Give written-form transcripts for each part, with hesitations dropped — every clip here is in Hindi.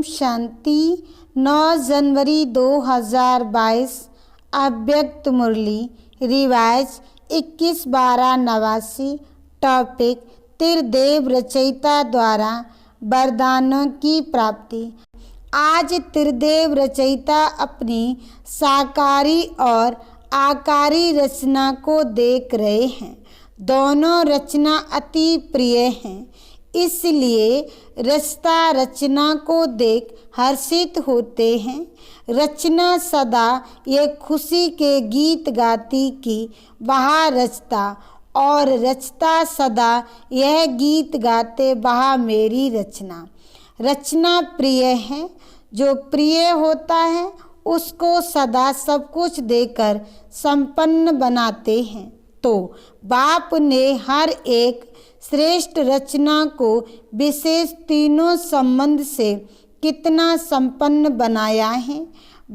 ओम शांति। 9 जनवरी 2022। अव्यक्त मुरली रिवाज 21/12/89। टॉपिक त्रिदेव रचयिता द्वारा वरदानों की प्राप्ति। आज त्रिदेव रचयिता अपनी साकारी और आकारी रचना को देख रहे हैं। दोनों रचना अति प्रिय हैं, इसलिए रचता रचना को देख हर्षित होते हैं। रचना सदा ये खुशी के गीत गाती कि वह रचता, और रचता सदा यह गीत गाते वह मेरी रचना। रचना प्रिय है, जो प्रिय होता है उसको सदा सब कुछ देकर संपन्न बनाते हैं। तो बाप ने हर एक श्रेष्ठ रचना को विशेष तीनों संबंध से कितना संपन्न बनाया है।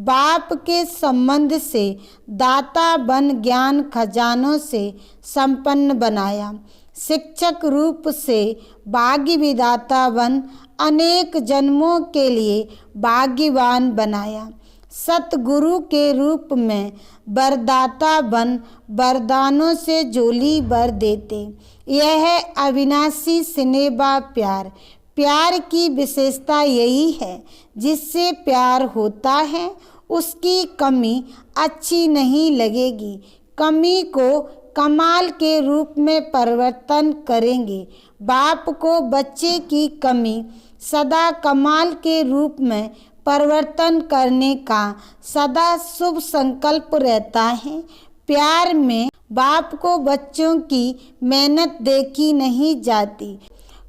बाप के संबंध से दाता बन ज्ञान खजानों से संपन्न बनाया। शिक्षक रूप से भाग्य विधाता बन अनेक जन्मों के लिए भाग्यवान बनाया। सतगुरु के रूप में वरदाता बन वरदानों से झोली भर देते। यह है अविनाशी स्नेहा प्यार। प्यार की विशेषता यही है, जिससे प्यार होता है उसकी कमी अच्छी नहीं लगेगी। कमी को कमाल के रूप में परिवर्तन करेंगे। बाप को बच्चे की कमी सदा कमाल के रूप में परिवर्तन करने का सदा शुभ संकल्प रहता है। प्यार में बाप को बच्चों की मेहनत देखी नहीं जाती।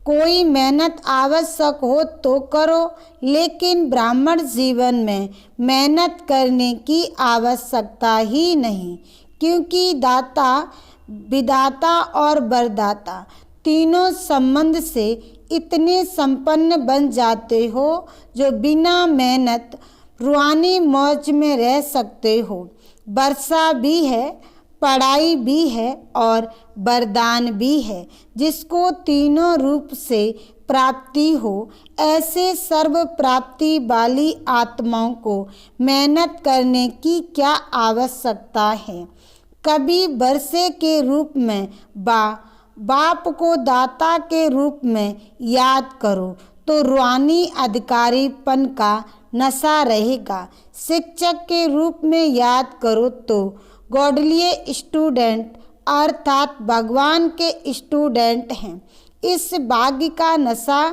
कोई मेहनत आवश्यक हो तो करो, लेकिन ब्राह्मण जीवन में मेहनत करने की आवश्यकता ही नहीं, क्योंकि दाता, विधाता और वरदाता तीनों संबंध से इतने संपन्न बन जाते हो जो बिना मेहनत रूहानी मौज में रह सकते हो। वर्षा भी है, पढ़ाई भी है और वरदान भी है, जिसको तीनों रूप से प्राप्ति हो। ऐसे सर्व प्राप्ति वाली आत्माओं को मेहनत करने की क्या आवश्यकता है। कभी वर्षे के रूप में बाप को दाता के रूप में याद करो तो रूहानी अधिकारीपन का नशा रहेगा। शिक्षक के रूप में याद करो तो गॉडली स्टूडेंट अर्थात भगवान के स्टूडेंट हैं। इस भाग्य का नशा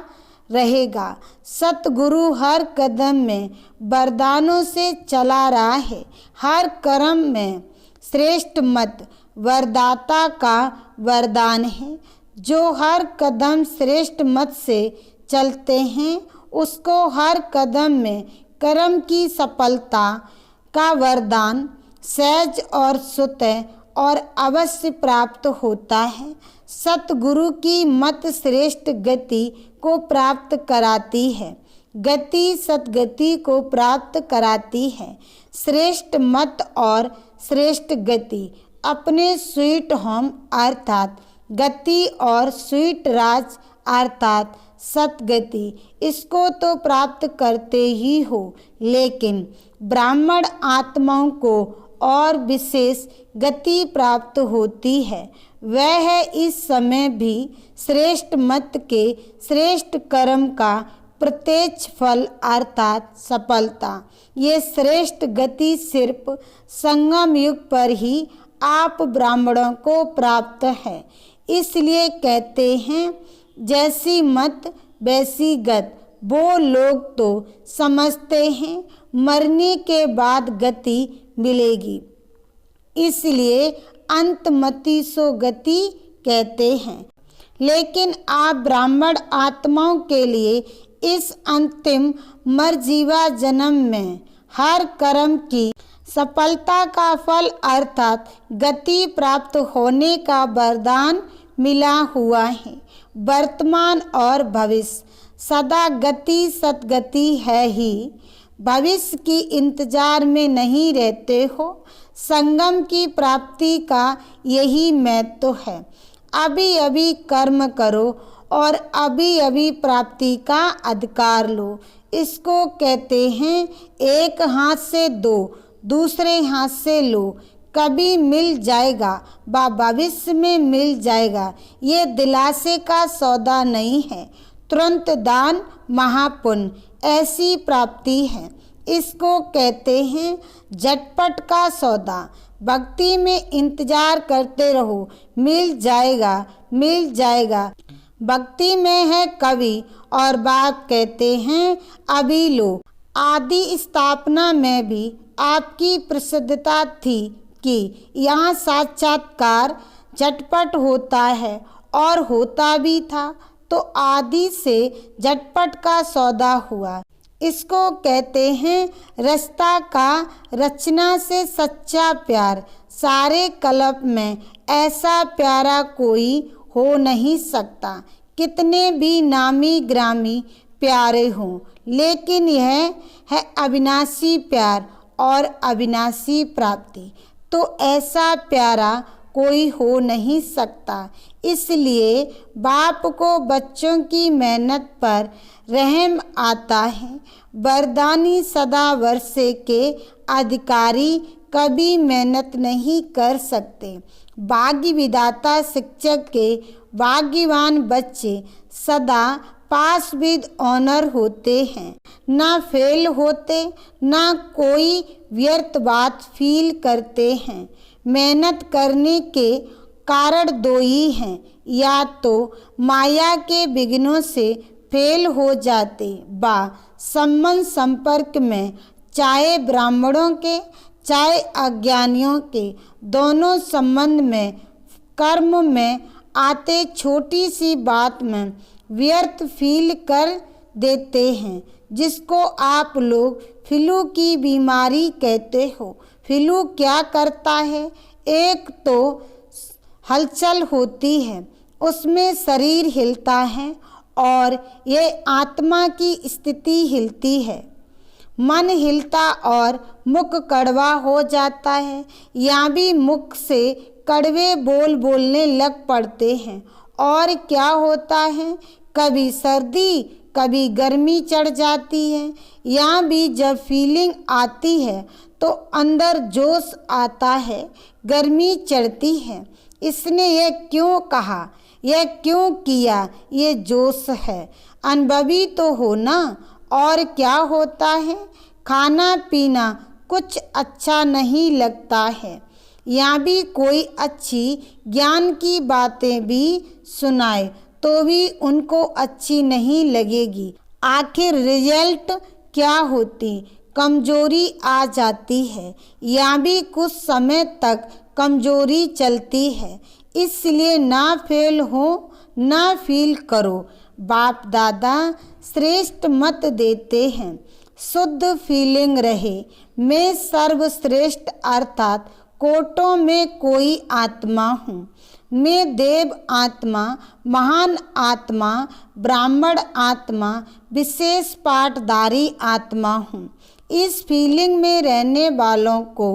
रहेगा। सतगुरु हर कदम में वरदानों से चला रहा है। हर कर्म में श्रेष्ठ मत वरदाता का वरदान है। जो हर कदम श्रेष्ठ मत से चलते हैं उसको हर कदम में कर्म की सफलता का वरदान सहज और स्वतः और अवश्य प्राप्त होता है। सतगुरु की मत श्रेष्ठ गति को प्राप्त कराती है। गति सतगति को प्राप्त कराती है। श्रेष्ठ मत और श्रेष्ठ गति अपने स्वीट होम अर्थात गति और स्वीट राज अर्थात सतगति, इसको तो प्राप्त करते ही हो, लेकिन ब्राह्मण आत्माओं को और विशेष गति प्राप्त होती है। वह है इस समय भी श्रेष्ठ मत के श्रेष्ठ कर्म का प्रत्यक्ष फल अर्थात सफलता। ये श्रेष्ठ गति सिर्फ संगम युग पर ही आप ब्राह्मणों को प्राप्त है। इसलिए कहते हैं जैसी मत वैसी गत। वो लोग तो समझते हैं मरने के बाद गति मिलेगी, इसलिए अंतमति सो गति कहते हैं। लेकिन आप ब्राह्मण आत्माओं के लिए इस अंतिम मरजीवा जन्म में हर कर्म की सफलता का फल अर्थात गति प्राप्त होने का वरदान मिला हुआ है। वर्तमान और भविष्य सदा गति सतगति है ही। भविष्य की इंतजार में नहीं रहते हो। संगम की प्राप्ति का यही महत्व है। अभी अभी कर्म करो और अभी अभी प्राप्ति का अधिकार लो। इसको कहते हैं एक हाथ से दो, दूसरे हाथ से लो, कभी मिल जाएगा व भविष्य में मिल जाएगा। ये दिलासे का सौदा नहीं है, तुरंत दान महापुण्य, ऐसी प्राप्ति है। इसको कहते हैं झटपट का सौदा। भक्ति में इंतजार करते रहो, मिल जाएगा मिल जाएगा। भक्ति में है कवि और बाप कहते हैं अभी लो। आदि स्थापना में भी आपकी प्रसिद्धता थी कि यहाँ साक्षात्कार झटपट होता है और होता भी था, तो आदि से झटपट का सौदा हुआ। इसको कहते हैं रस्ता का रचना से सच्चा प्यार। सारे कल्प में ऐसा प्यारा कोई हो नहीं सकता, कितने भी नामी ग्रामी प्यारे हों, लेकिन यह है अविनाशी प्यार और अविनाशी प्राप्ति। तो ऐसा प्यारा कोई हो नहीं सकता। इसलिए बाप को बच्चों की मेहनत पर रहम आता है। वरदानी सदा वर्षे के अधिकारी कभी मेहनत नहीं कर सकते। भाग्य विधाता शिक्षक के भाग्यवान बच्चे सदा पास विद ऑनर होते हैं, ना फेल होते, ना कोई व्यर्थ बात फील करते हैं। मेहनत करने के कारण दो ही हैं, या तो माया के विघ्नों से फेल हो जाते बा संबंध संपर्क में, चाहे ब्राह्मणों के चाहे अज्ञानियों के, दोनों संबंध में कर्म में आते छोटी सी बात में व्यर्थ फील कर देते हैं, जिसको आप लोग फ्लू की बीमारी कहते हो। फ्लू क्या करता है? एक तो हलचल होती है, उसमें शरीर हिलता है और ये आत्मा की स्थिति हिलती है। मन हिलता और मुख कड़वा हो जाता है, यहाँ भी मुख से कड़वे बोल बोलने लग पड़ते हैं। और क्या होता है, कभी सर्दी कभी गर्मी चढ़ जाती है। यहाँ भी जब फीलिंग आती है तो अंदर जोश आता है, गर्मी चढ़ती है। इसने यह क्यों कहा, यह क्यों किया, ये जोश है। अनुभवी तो हो ना। और क्या होता है, खाना पीना कुछ अच्छा नहीं लगता है। यहाँ भी कोई अच्छी ज्ञान की बातें भी सुनाए तो भी उनको अच्छी नहीं लगेगी। आखिर रिजल्ट क्या होती, कमजोरी आ जाती है। यहाँ भी कुछ समय तक कमजोरी चलती है, इसलिए ना फेल हो ना फील करो। बाप दादा श्रेष्ठ मत देते हैं, शुद्ध फीलिंग रहे। मैं सर्वश्रेष्ठ अर्थात कोटों में कोई आत्मा हूँ। मैं देव आत्मा, महान आत्मा, ब्राह्मण आत्मा, विशेष पाठधारी आत्मा हूँ। इस फीलिंग में रहने वालों को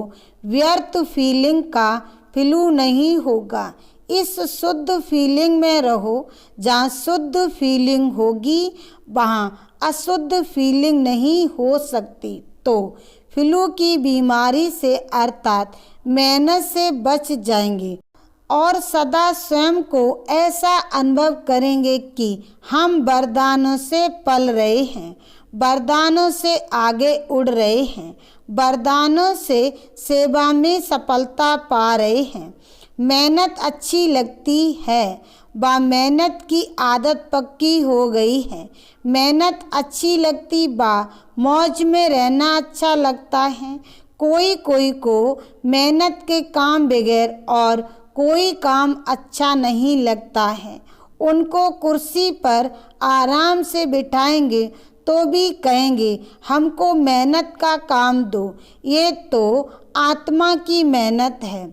व्यर्थ फीलिंग का फ्लू नहीं होगा। इस शुद्ध फीलिंग में रहो। जहाँ शुद्ध फीलिंग होगी वहाँ अशुद्ध फीलिंग नहीं हो सकती। तो फ्लू की बीमारी से अर्थात मेहनत से बच जाएंगे और सदा स्वयं को ऐसा अनुभव करेंगे कि हम वरदानों से पल रहे हैं, वरदानों से आगे उड़ रहे हैं, वरदानों से सेवा में सफलता पा रहे हैं। मेहनत अच्छी लगती है, व मेहनत की आदत पक्की हो गई है। मेहनत अच्छी लगती बा मौज में रहना अच्छा लगता है। कोई कोई को मेहनत के काम बगैर और कोई काम अच्छा नहीं लगता है। उनको कुर्सी पर आराम से बिठाएंगे तो भी कहेंगे हमको मेहनत का काम दो। ये तो आत्मा की मेहनत है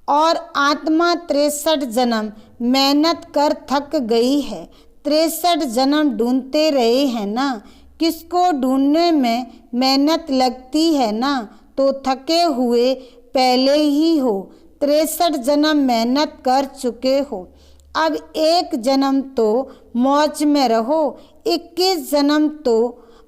और आत्मा 63 जन्म मेहनत कर थक गई है। 63 जन्म ढूंढते रहे हैं ना। किसको ढूंढने में मेहनत लगती है ना, तो थके हुए पहले ही हो। 63 जन्म मेहनत कर चुके हो। अब 1 जन्म तो मौज में रहो, 21 जन्म तो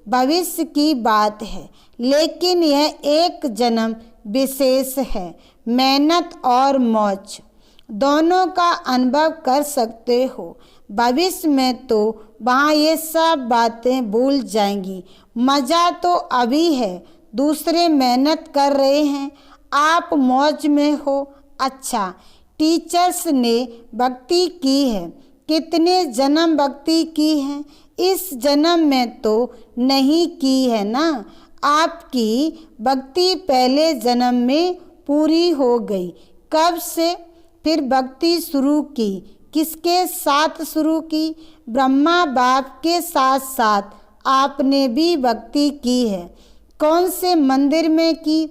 भविष्य की बात है, लेकिन यह 1 जन्म विशेष है। मेहनत और मौज दोनों का अनुभव कर सकते हो। भविष्य में तो वहाँ ये सब बातें भूल जाएंगी। मज़ा तो अभी है, दूसरे मेहनत कर रहे हैं, आप मौज में हो। अच्छा, टीचर्स ने भक्ति की है, कितने जन्म भक्ति की है? इस जन्म में तो नहीं की है ना। आपकी भक्ति पहले जन्म में पूरी हो गई। कब से फिर भक्ति शुरू की? किसके साथ शुरू की? ब्रह्मा बाप के साथ साथ आपने भी भक्ति की है। कौन से मंदिर में की?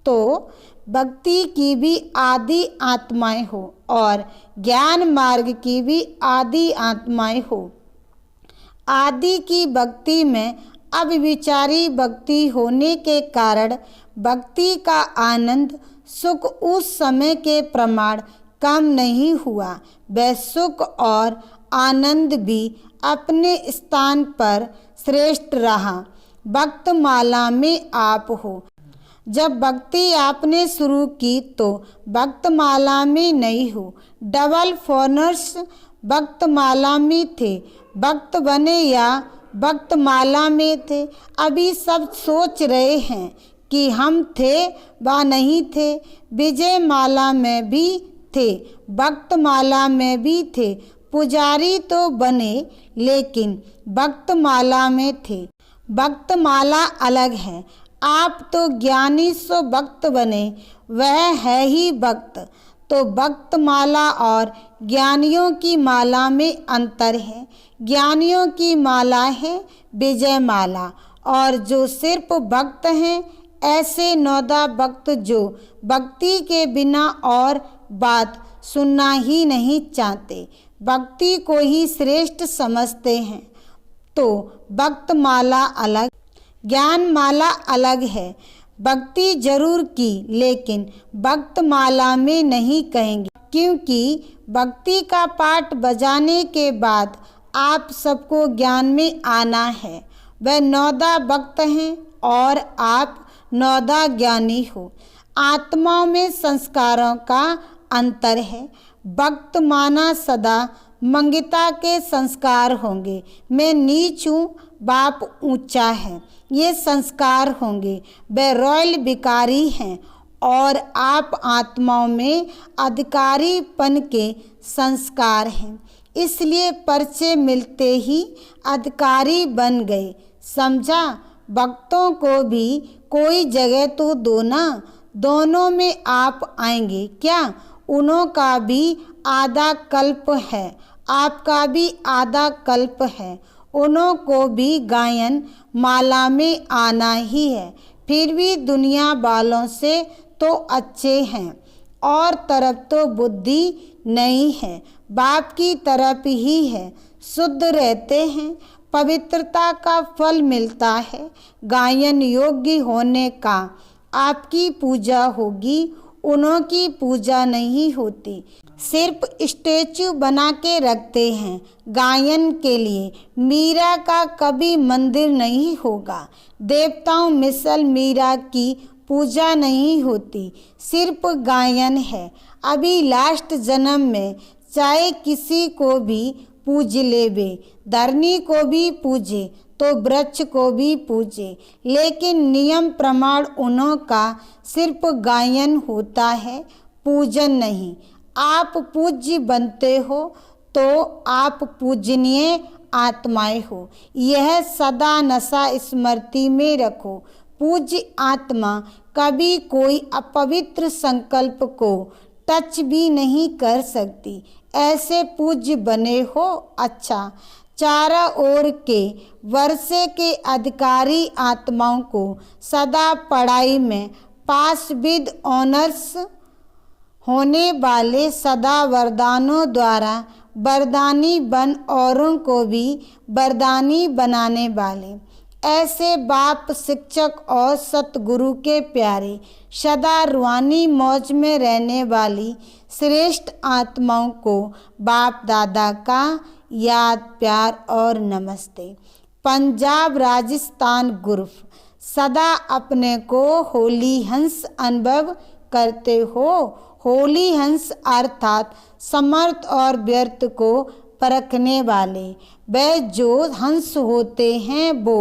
तो भक्ति की भी आदि आत्माएं हो और ज्ञान मार्ग की भी आदि आत्माएं हो। आदि की भक्ति में अविचारी भक्ति होने के कारण भक्ति का आनंद सुख उस समय के प्रमाण कम नहीं हुआ। वह सुख और आनंद भी अपने स्थान पर श्रेष्ठ रहा। भक्त माला में आप हो। जब भक्ति आपने शुरू की तो भक्त माला में नहीं हो। डबल फॉर्नर्स भक्त माला में थे, भक्त बने या भक्त माला में थे। अभी सब सोच रहे हैं कि हम थे व नहीं थे। विजय माला में भी थे, भक्त माला में भी थे। पुजारी तो बने लेकिन भक्त माला में थे। भक्त माला अलग है। आप तो ज्ञानी सो भक्त बने, वह है ही भक्त। तो भक्त माला और ज्ञानियों की माला में अंतर है। ज्ञानियों की माला है विजय माला, और जो सिर्फ भक्त हैं ऐसे 9 भक्त जो भक्ति के बिना और बात सुनना ही नहीं चाहते, भक्ति को ही श्रेष्ठ समझते हैं। तो भक्त माला अलग, ज्ञान माला अलग है। भक्ति जरूर की लेकिन भक्त माला में नहीं कहेंगे, क्योंकि भक्ति का पाठ बजाने के बाद आप सबको ज्ञान में आना है। वह 9 भक्त हैं और आप 9 ज्ञानी हो। आत्माओं में संस्कारों का अंतर है। भक्त माना सदा मंगिता के संस्कार होंगे। मैं नीच हूँ, बाप ऊंचा है, ये संस्कार होंगे। वे रॉयल भिखारी हैं और आप आत्माओं में अधिकारीपन के संस्कार हैं। इसलिए परिचय मिलते ही अधिकारी बन गए। समझा? भक्तों को भी कोई जगह तो दो ना। दोनों में आप आएंगे क्या? उन्हों का भी आधा कल्प है, आपका भी आधा कल्प है। उन्हों को भी गायन माला में आना ही है। फिर भी दुनिया वालों से तो अच्छे हैं, और तरफ तो बुद्धि नहीं है, बाप की तरफ ही है। शुद्ध रहते हैं, पवित्रता का फल मिलता है। गायन योग्य होने का आपकी पूजा होगी, उन्हों की पूजा नहीं होती। सिर्फ स्टेचू बना के रखते हैं गायन के लिए। मीरा का कभी मंदिर नहीं होगा। देवताओं मिसल मीरा की पूजा नहीं होती, सिर्फ गायन है। अभी लास्ट जन्म में चाहे किसी को भी पूज लेवे, धरनी को भी पूजे तो वृक्ष को भी पूजे, लेकिन नियम प्रमाण उन्हों का सिर्फ गायन होता है, पूजन नहीं। आप पूज्य बनते हो तो आप पूजनीय आत्माएं हो। यह सदा नशा स्मृति में रखो। पूज्य आत्मा कभी कोई अपवित्र संकल्प को टच भी नहीं कर सकती। ऐसे पूज्य बने हो। अच्छा, चारों ओर के वर्षे के अधिकारी आत्माओं को सदा पढ़ाई में पास विद ऑनर्स होने वाले, सदा वरदानों द्वारा वरदानी बन औरों को भी वरदानी बनाने वाले। ऐसे बाप, शिक्षक और सतगुरु के प्यारे, सदा रूहानी मौज में रहने वाली श्रेष्ठ आत्माओं को बाप दादा का याद, प्यार और नमस्ते। पंजाब, राजस्थान ग्रुप, सदा अपने को होली हंस अनुभव करते हो। होली हंस अर्थात समर्थ और व्यर्थ को परखने वाले। वे जो हंस होते हैं वो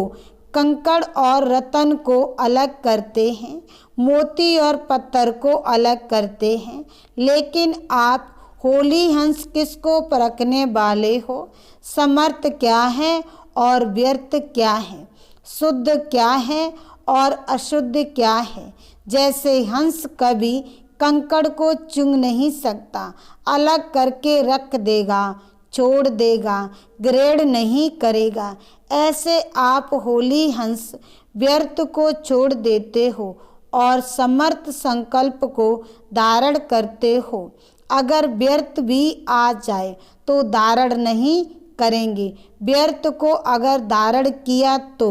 कंकड़ और रत्न को अलग करते हैं, मोती और पत्थर को अलग करते हैं। लेकिन आप होली हंस किसको परखने वाले हो? समर्थ क्या है और व्यर्थ क्या है, शुद्ध क्या है और अशुद्ध क्या है। जैसे हंस कभी कंकड़ को चुंग नहीं सकता, अलग करके रख देगा, छोड़ देगा, ग्रेड नहीं करेगा, ऐसे आप होली हंस व्यर्थ को छोड़ देते हो और समर्थ संकल्प को धारण करते हो। अगर व्यर्थ भी आ जाए तो धारण नहीं करेंगे। व्यर्थ को अगर धारण किया तो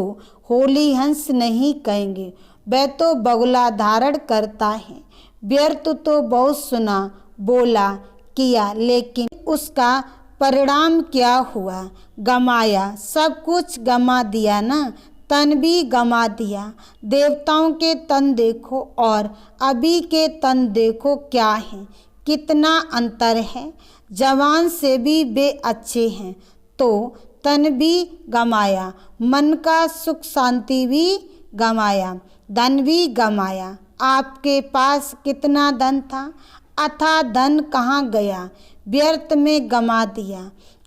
होली हंस नहीं कहेंगे। वह तो बगुला धारण करता है। व्यर्थ तो बहुत सुना, बोला, किया, लेकिन उसका परिणाम क्या हुआ? गमाया, सब कुछ गमा दिया ना, तन भी गमा दिया। देवताओं के तन देखो और अभी के तन देखो, क्या है, कितना अंतर है। जवान से भी वे अच्छे हैं तो तन भी गमाया, मन का सुख शांति भी गमाया, धन भी गमाया। आपके पास कितना धन था, अथा धन कहाँ गया? व्यर्थ में गमा दिया।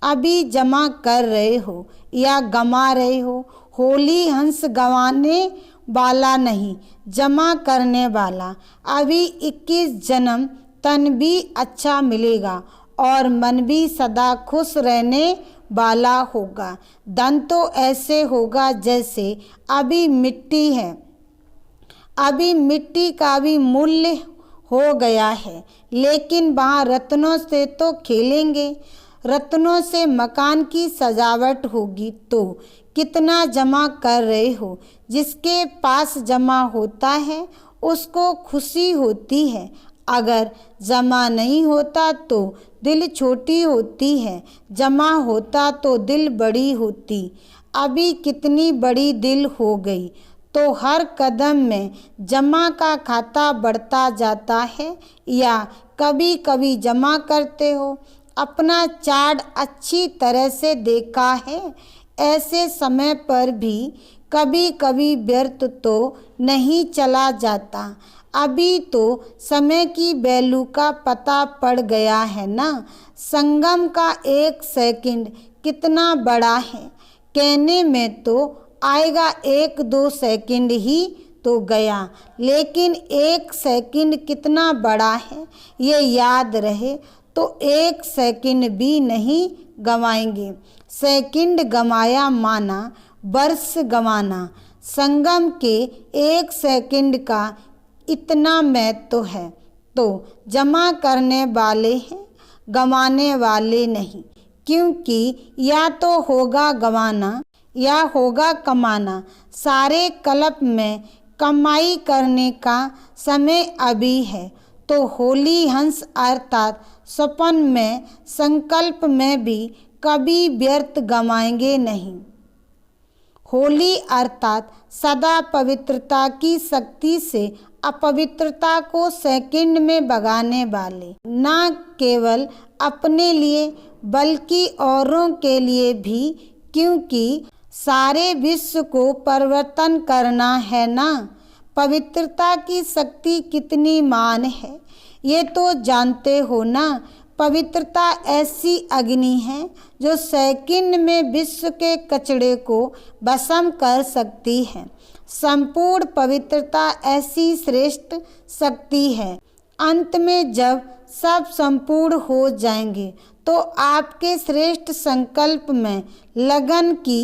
अभी जमा कर रहे हो या गमा रहे हो। होली हंस गंवाने वाला नहीं, जमा करने वाला। अभी 21 जन्म तन भी अच्छा मिलेगा और मन भी सदा खुश रहने वाला होगा। धन तो ऐसे होगा जैसे अभी मिट्टी है। अभी मिट्टी का भी मूल्य हो गया है, लेकिन वहाँ रत्नों से तो खेलेंगे। रत्नों से मकान की सजावट होगी तो कितना जमा कर रहे हो? जिसके पास जमा होता है उसको खुशी होती है। अगर जमा नहीं होता तो दिल छोटी होती है, जमा होता तो दिल बड़ी होती। अभी कितनी बड़ी दिल हो गई तो हर कदम में जमा का खाता बढ़ता जाता है या कभी कभी जमा करते हो। अपना चार्ट अच्छी तरह से देखा है। ऐसे समय पर भी कभी कभी व्यर्थ तो नहीं चला जाता। अभी तो समय की वैल्यू का पता पड़ गया है ना। संगम का 1 सेकंड कितना बड़ा है, कहने में तो आएगा 1-2 सेकंड ही तो गया, लेकिन 1 सेकंड कितना बड़ा है ये याद रहे तो 1 सेकंड भी नहीं गंवाएंगे। सेकंड गंवाया माना वर्ष गंवाना। संगम के 1 सेकंड का इतना महत्व है तो जमा करने वाले हैं, गंवाने वाले नहीं। क्योंकि या तो होगा गंवाना या होगा कमाना। सारे कल्प में कमाई करने का समय अभी है तो होली हंस अर्थात स्वप्न में, संकल्प में भी कभी व्यर्थ गंवाएंगे नहीं। होली अर्थात सदा पवित्रता की शक्ति से अपवित्रता को सेकंड में भगाने वाले। न केवल अपने लिए बल्कि औरों के लिए भी, क्योंकि सारे विश्व को परिवर्तन करना है ना। पवित्रता की शक्ति कितनी महान है ये तो जानते हो ना। पवित्रता ऐसी अग्नि है जो सेकंड में विश्व के कचड़े को भस्म कर सकती है। संपूर्ण पवित्रता ऐसी श्रेष्ठ शक्ति है। अंत में जब सब संपूर्ण हो जाएंगे तो आपके श्रेष्ठ संकल्प में लगन की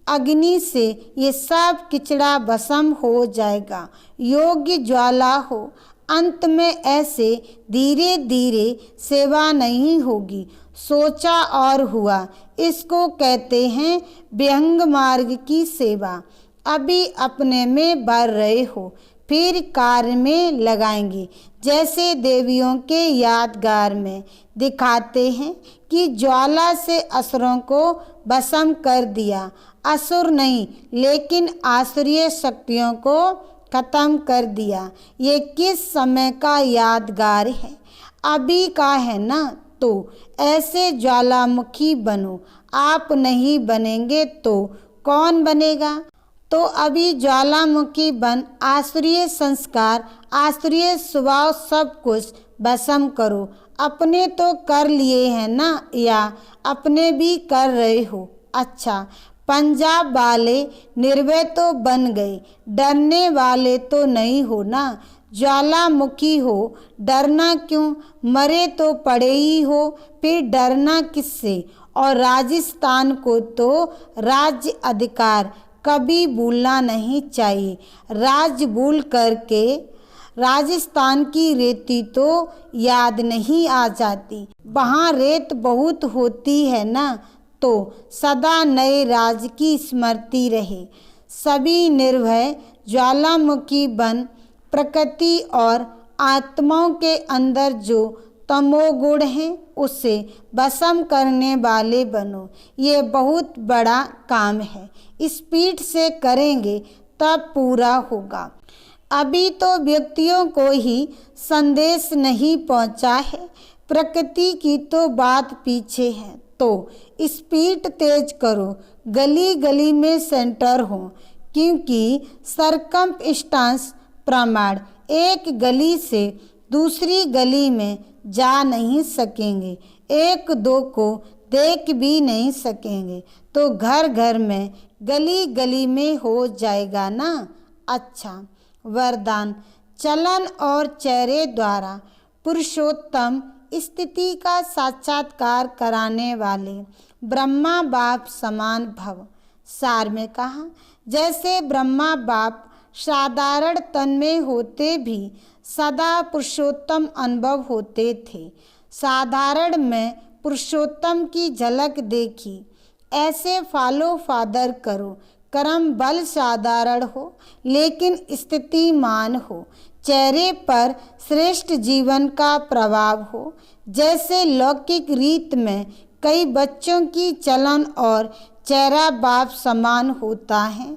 अग्नि से ये सब किचड़ा भस्म हो जाएगा, योग्य ज्वाला हो। अंत में ऐसे धीरे धीरे सेवा नहीं होगी, सोचा और हुआ। इसको कहते हैं विहंग मार्ग की सेवा। अभी अपने में भर रहे हो, फिर कार्य में लगाएंगे। जैसे देवियों के यादगार में दिखाते हैं कि ज्वाला से असुरों को भस्म कर दिया। असुर नहीं लेकिन आसुरीय शक्तियों को खत्म कर दिया। ये किस समय का यादगार है? अभी का है ना। तो ऐसे ज्वालामुखी बनो। आप नहीं बनेंगे तो कौन बनेगा? तो अभी ज्वालामुखी बन आसुरीय संस्कार, आसुरीय स्वभाव सब कुछ भस्म करो। अपने तो कर लिए हैं ना, या अपने भी कर रहे हो? अच्छा, पंजाब वाले निर्भय तो बन गए, डरने वाले तो नहीं हो ना। ज्वालामुखी हो, डरना क्यों? मरे तो पड़े ही हो, फिर डरना किससे? और राजस्थान को तो राज्य अधिकार कभी भूलना नहीं चाहिए। राज भूल करके राजस्थान की रेती तो याद नहीं आ जाती। वहाँ रेत बहुत होती है ना। तो सदा नए राज की स्मृति रहे। सभी निर्भय ज्वालामुखी बन प्रकृति और आत्माओं के अंदर जो तमोगुण है उसे भस्म करने वाले बनो। ये बहुत बड़ा काम है। स्पीड से करेंगे तब पूरा होगा। अभी तो व्यक्तियों को ही संदेश नहीं पहुंचा है, प्रकृति की तो बात पीछे है। तो स्पीड तेज करो, गली गली में सेंटर हो, क्योंकि सरकमस्टांस प्रमाण एक गली से दूसरी गली में जा नहीं सकेंगे, एक दो को देख भी नहीं सकेंगे, तो घर घर में गली गली में हो जाएगा ना। अच्छा, वरदान। चलन और चेहरे द्वारा पुरुषोत्तम स्थिति का साक्षात्कार कराने वाले ब्रह्मा बाप समान भव। सार में कहा, जैसे ब्रह्मा बाप साधारण तन में होते भी सदा पुरुषोत्तम अनुभव होते थे। साधारण में पुरुषोत्तम की झलक देखी। ऐसे फॉलो फादर करो। कर्म बल साधारण हो लेकिन स्थितिमान हो। चेहरे पर श्रेष्ठ जीवन का प्रभाव हो। जैसे लौकिक रीत में कई बच्चों की चलन और चेहरा बाप समान होता है,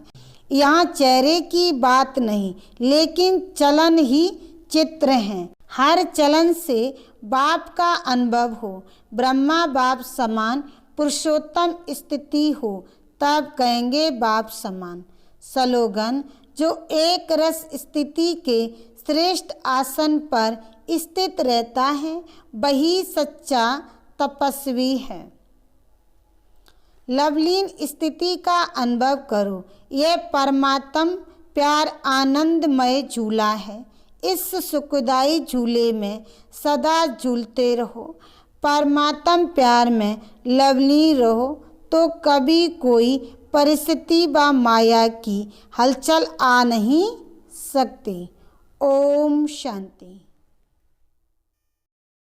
यहाँ चेहरे की बात नहीं लेकिन चलन ही चित्र हैं। हर चलन से बाप का अनुभव हो। ब्रह्मा बाप समान पुरुषोत्तम स्थिति हो तब कहेंगे बाप समान। स्लोगन। जो एक रस स्थिति के श्रेष्ठ आसन पर स्थित रहता है वही सच्चा तपस्वी है। लवलीन स्थिति का अनुभव करो। यह परमात्म प्यार आनंदमय झूला है। इस सुखदाई झूले में सदा झूलते रहो। परमात्म प्यार में लवलीन रहो तो कभी कोई परिस्थिति व माया की हलचल आ नहीं सकती। ओम शांति।